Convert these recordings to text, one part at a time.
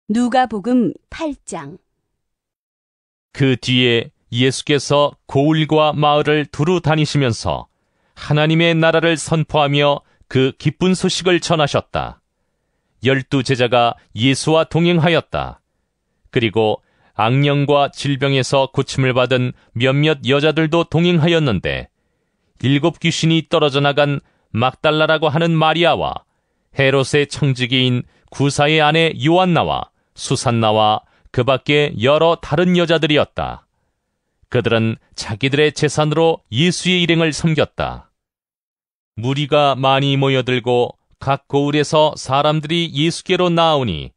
누가복음 8장. 그 뒤에 예수께서 고을과 마을을 두루 다니시면서 하나님의 나라를 선포하며 그 기쁜 소식을 전하셨다. 12 제자가 예수와 동행하였다. 그리고 악령과 질병에서 고침을 받은 몇몇 여자들도 동행하였는데 7 귀신이 떨어져 나간 막달라라고 하는 마리아와 헤롯의 청지기인 구사의 아내 요한나와 수산나와 그 밖에 여러 다른 여자들이었다. 그들은 자기들의 재산으로 예수의 일행을 섬겼다. 무리가 많이 모여들고 각 고을에서 사람들이 예수께로 나오니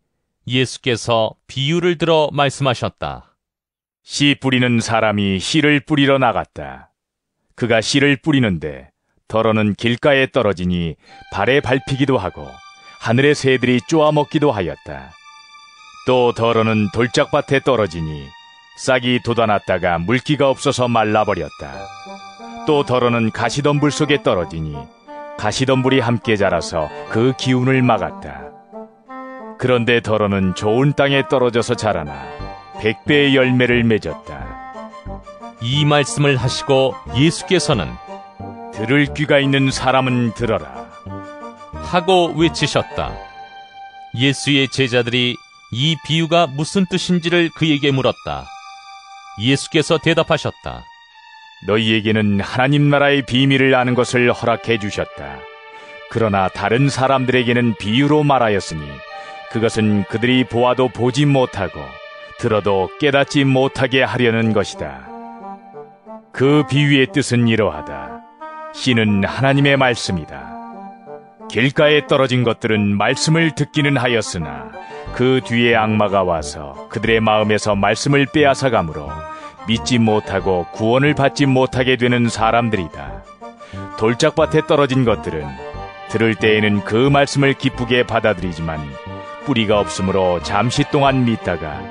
예수께서 비유를 들어 말씀하셨다. 씨 뿌리는 사람이 씨를 뿌리러 나갔다. 그가 씨를 뿌리는데 덜어는 길가에 떨어지니 발에 밟히기도 하고 하늘의 새들이 쪼아먹기도 하였다. 또 덜어는 돌짝밭에 떨어지니 싹이 돋아났다가 물기가 없어서 말라버렸다. 또 덜어는 가시덤불 속에 떨어지니 가시덤불이 함께 자라서 그 기운을 막았다. 그런데 덜어는 좋은 땅에 떨어져서 자라나 100배의 열매를 맺었다. 이 말씀을 하시고 예수께서는 들을 귀가 있는 사람은 들어라 하고 외치셨다. 예수의 제자들이 이 비유가 무슨 뜻인지를 그에게 물었다. 예수께서 대답하셨다. 너희에게는 하나님 나라의 비밀을 아는 것을 허락해 주셨다. 그러나 다른 사람들에게는 비유로 말하였으니 그것은 그들이 보아도 보지 못하고 들어도 깨닫지 못하게 하려는 것이다. 그 비유의 뜻은 이러하다. 씨는 하나님의 말씀이다. 길가에 떨어진 것들은 말씀을 듣기는 하였으나 그 뒤에 악마가 와서 그들의 마음에서 말씀을 빼앗아가므로 믿지 못하고 구원을 받지 못하게 되는 사람들이다. 돌짝밭에 떨어진 것들은 들을 때에는 그 말씀을 기쁘게 받아들이지만 뿌리가 없으므로 잠시 동안 믿다가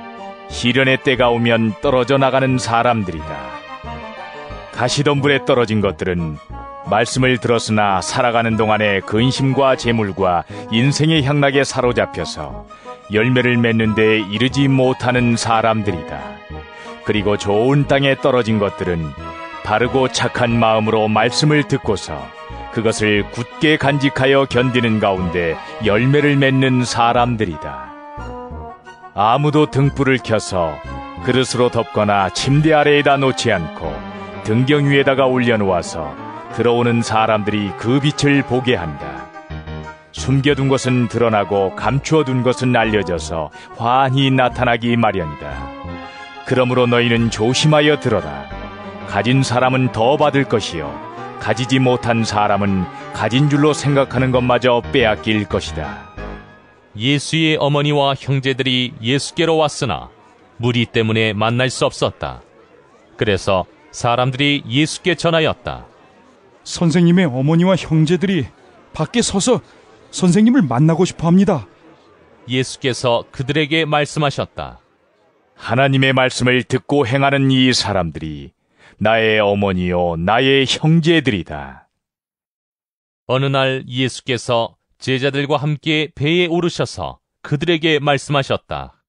시련의 때가 오면 떨어져 나가는 사람들이다. 가시덤불에 떨어진 것들은 말씀을 들었으나 살아가는 동안에 근심과 재물과 인생의 향락에 사로잡혀서 열매를 맺는 데 이르지 못하는 사람들이다. 그리고 좋은 땅에 떨어진 것들은 바르고 착한 마음으로 말씀을 듣고서 그것을 굳게 간직하여 견디는 가운데 열매를 맺는 사람들이다. 아무도 등불을 켜서 그릇으로 덮거나 침대 아래에다 놓지 않고 등경 위에다가 올려놓아서 들어오는 사람들이 그 빛을 보게 한다. 숨겨둔 것은 드러나고 감추어둔 것은 알려져서 환히 나타나기 마련이다. 그러므로 너희는 조심하여 들어라. 가진 사람은 더 받을 것이요 가지지 못한 사람은 가진 줄로 생각하는 것마저 빼앗길 것이다. 예수의 어머니와 형제들이 예수께로 왔으나 무리 때문에 만날 수 없었다. 그래서 사람들이 예수께 전하였다. 선생님의 어머니와 형제들이 밖에 서서 선생님을 만나고 싶어 합니다. 예수께서 그들에게 말씀하셨다. 하나님의 말씀을 듣고 행하는 이 사람들이 나의 어머니요 나의 형제들이다. 어느 날 예수께서 제자들과 함께 배에 오르셔서 그들에게 말씀하셨다.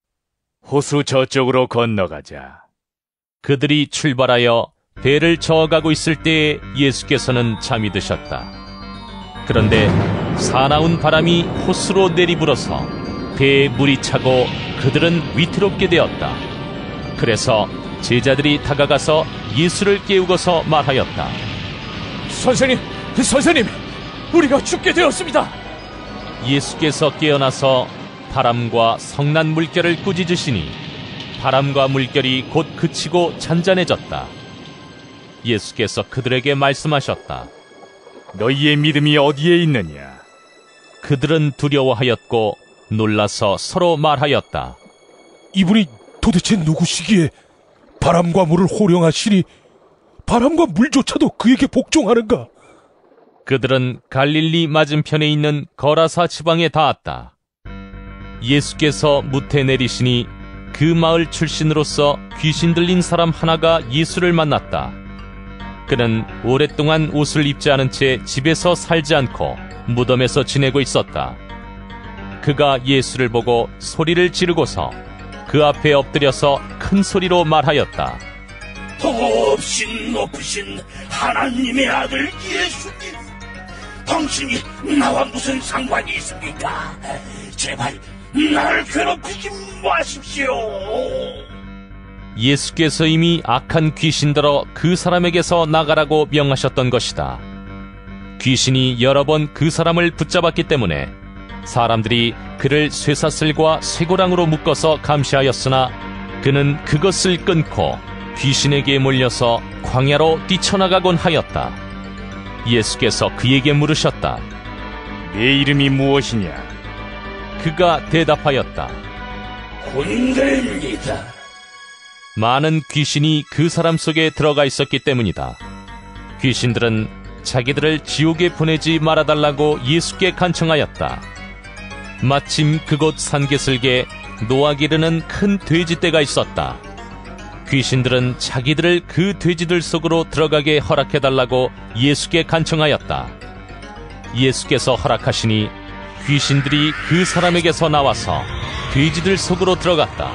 호수 저쪽으로 건너가자. 그들이 출발하여 배를 저어가고 있을 때에 예수께서는 잠이 드셨다. 그런데 사나운 바람이 호수로 내리불어서 배에 물이 차고 그들은 위태롭게 되었다. 그래서 제자들이 다가가서 예수를 깨우고서 말하였다. 선생님, 우리가 죽게 되었습니다. 예수께서 깨어나서 바람과 성난 물결을 꾸짖으시니 바람과 물결이 곧 그치고 잔잔해졌다. 예수께서 그들에게 말씀하셨다. 너희의 믿음이 어디에 있느냐? 그들은 두려워하였고 놀라서 서로 말하였다. 이분이 도대체 누구시기에 바람과 물을 호령하시니 바람과 물조차도 그에게 복종하는가? 그들은 갈릴리 맞은편에 있는 거라사 지방에 닿았다. 예수께서 무태 내리시니 그 마을 출신으로서 귀신 들린 사람 하나가 예수를 만났다. 그는 오랫동안 옷을 입지 않은 채 집에서 살지 않고 무덤에서 지내고 있었다. 그 그가 예수를 보고 소리를 지르고서 그 앞에 엎드려서 큰 소리로 말하였다. 더없이 높으신 하나님의 아들 예수님, 당신이 나와 무슨 상관이 있습니까? 제발 나를 괴롭히지 마십시오. 예수께서 이미 악한 귀신들어 그 사람에게서 나가라고 명하셨던 것이다. 귀신이 여러 번 그 사람을 붙잡았기 때문에 사람들이 그를 쇠사슬과 쇠고랑으로 묶어서 감시하였으나 그는 그것을 끊고 귀신에게 몰려서 광야로 뛰쳐나가곤 하였다. 예수께서 그에게 물으셨다. 내 이름이 무엇이냐? 그가 대답하였다. 군대입니다. 많은 귀신이 그 사람 속에 들어가 있었기 때문이다. 귀신들은 자기들을 지옥에 보내지 말아달라고 예수께 간청하였다. 마침 그곳 산개슬계에 노아기르는 큰 돼지떼가 있었다. 귀신들은 자기들을 그 돼지들 속으로 들어가게 허락해달라고 예수께 간청하였다. 예수께서 허락하시니 귀신들이 그 사람에게서 나와서 돼지들 속으로 들어갔다.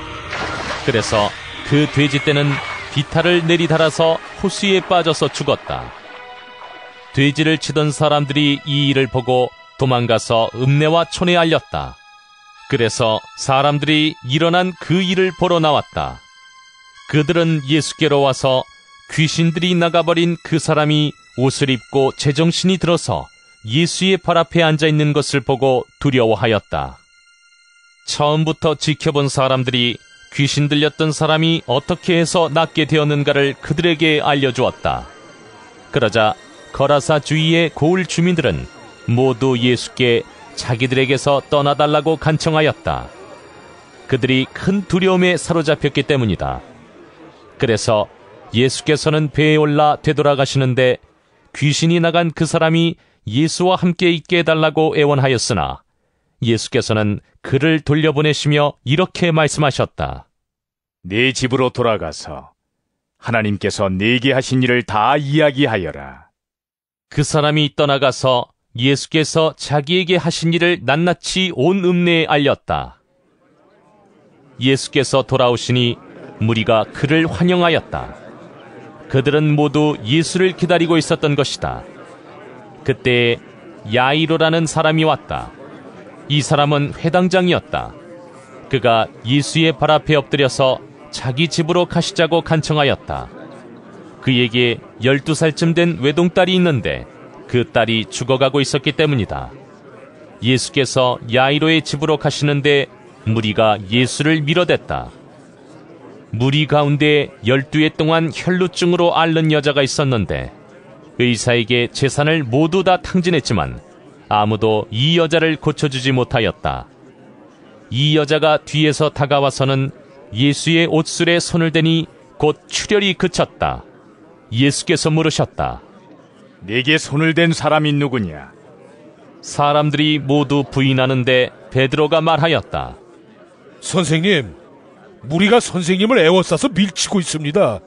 그래서 그 돼지떼는 비탈을 내리달아서 호수에 빠져서 죽었다. 돼지를 치던 사람들이 이 일을 보고 도망가서 읍내와 촌에 알렸다. 그래서 사람들이 일어난 그 일을 보러 나왔다. 그들은 예수께로 와서 귀신들이 나가버린 그 사람이 옷을 입고 제정신이 들어서 예수의 발 앞에 앉아있는 것을 보고 두려워하였다. 처음부터 지켜본 사람들이 귀신 들렸던 사람이 어떻게 해서 낫게 되었는가를 그들에게 알려주었다. 그러자 거라사 주위의 고을 주민들은 모두 예수께 자기들에게서 떠나달라고 간청하였다. 그들이 큰 두려움에 사로잡혔기 때문이다. 그래서 예수께서는 배에 올라 되돌아가시는데 귀신이 나간 그 사람이 예수와 함께 있게 해달라고 애원하였으나 예수께서는 그를 돌려보내시며 이렇게 말씀하셨다. 네 집으로 돌아가서 하나님께서 네게 하신 일을 다 이야기하여라. 그 사람이 떠나가서 예수께서 자기에게 하신 일을 낱낱이 온 읍내에 알렸다. 예수께서 돌아오시니 무리가 그를 환영하였다. 그들은 모두 예수를 기다리고 있었던 것이다. 그때 야이로라는 사람이 왔다. 이 사람은 회당장이었다. 그가 예수의 발 앞에 엎드려서 자기 집으로 가시자고 간청하였다. 그에게 12살쯤 된 외동딸이 있는데 그 딸이 죽어가고 있었기 때문이다. 예수께서 야이로의 집으로 가시는데 무리가 예수를 밀어댔다. 무리 가운데 12해 동안 혈루증으로 앓는 여자가 있었는데 의사에게 재산을 모두 다 탕진했지만 아무도 이 여자를 고쳐주지 못하였다. 이 여자가 뒤에서 다가와서는 예수의 옷술에 손을 대니 곧 출혈이 그쳤다. 예수께서 물으셨다. 네게 손을 댄 사람이 누구냐? 사람들이 모두 부인하는데 베드로가 말하였다. 선생님, 무리가 선생님을 애워싸서 밀치고 있습니다.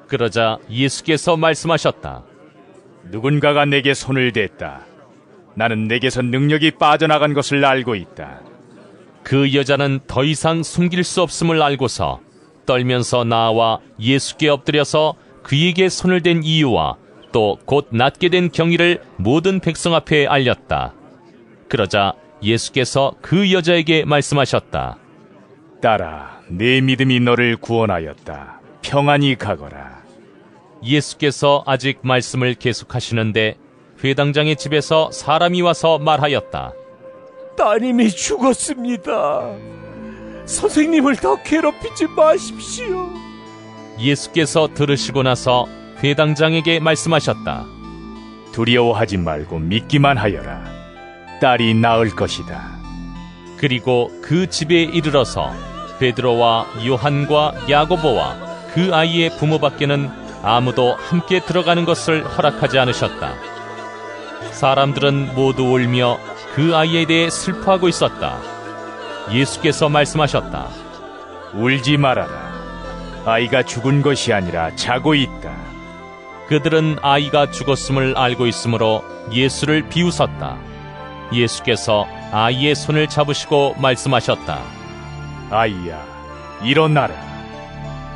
그러자 예수께서 말씀하셨다. 누군가가 내게 손을 댔다. 나는 내게서 능력이 빠져나간 것을 알고 있다. 그 여자는 더 이상 숨길 수 없음을 알고서 떨면서 나와 예수께 엎드려서 그에게 손을 댄 이유와 또 곧 낫게 된 경위를 모든 백성 앞에 알렸다. 그러자 예수께서 그 여자에게 말씀하셨다. 딸아, 내 믿음이 너를 구원하였다. 평안히 가거라. 예수께서 아직 말씀을 계속하시는데 회당장의 집에서 사람이 와서 말하였다. 따님이 죽었습니다. 선생님을 더 괴롭히지 마십시오. 예수께서 들으시고 나서 회당장에게 말씀하셨다. 두려워하지 말고 믿기만 하여라. 딸이 나을 것이다. 그리고 그 집에 이르러서 베드로와 요한과 야고보와 그 아이의 부모밖에는 아무도 함께 들어가는 것을 허락하지 않으셨다. 사람들은 모두 울며 그 아이에 대해 슬퍼하고 있었다. 예수께서 말씀하셨다. 울지 말아라. 아이가 죽은 것이 아니라 자고 있다. 그들은 아이가 죽었음을 알고 있으므로 예수를 비웃었다. 예수께서 아이의 손을 잡으시고 말씀하셨다. 아이야, 일어나라.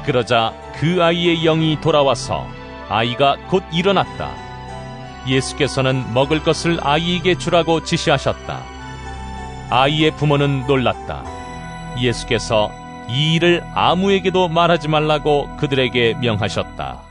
그러자 그 아이의 영이 돌아와서 아이가 곧 일어났다. 예수께서는 먹을 것을 아이에게 주라고 지시하셨다. 아이의 부모는 놀랐다. 예수께서 이 일을 아무에게도 말하지 말라고 그들에게 명하셨다.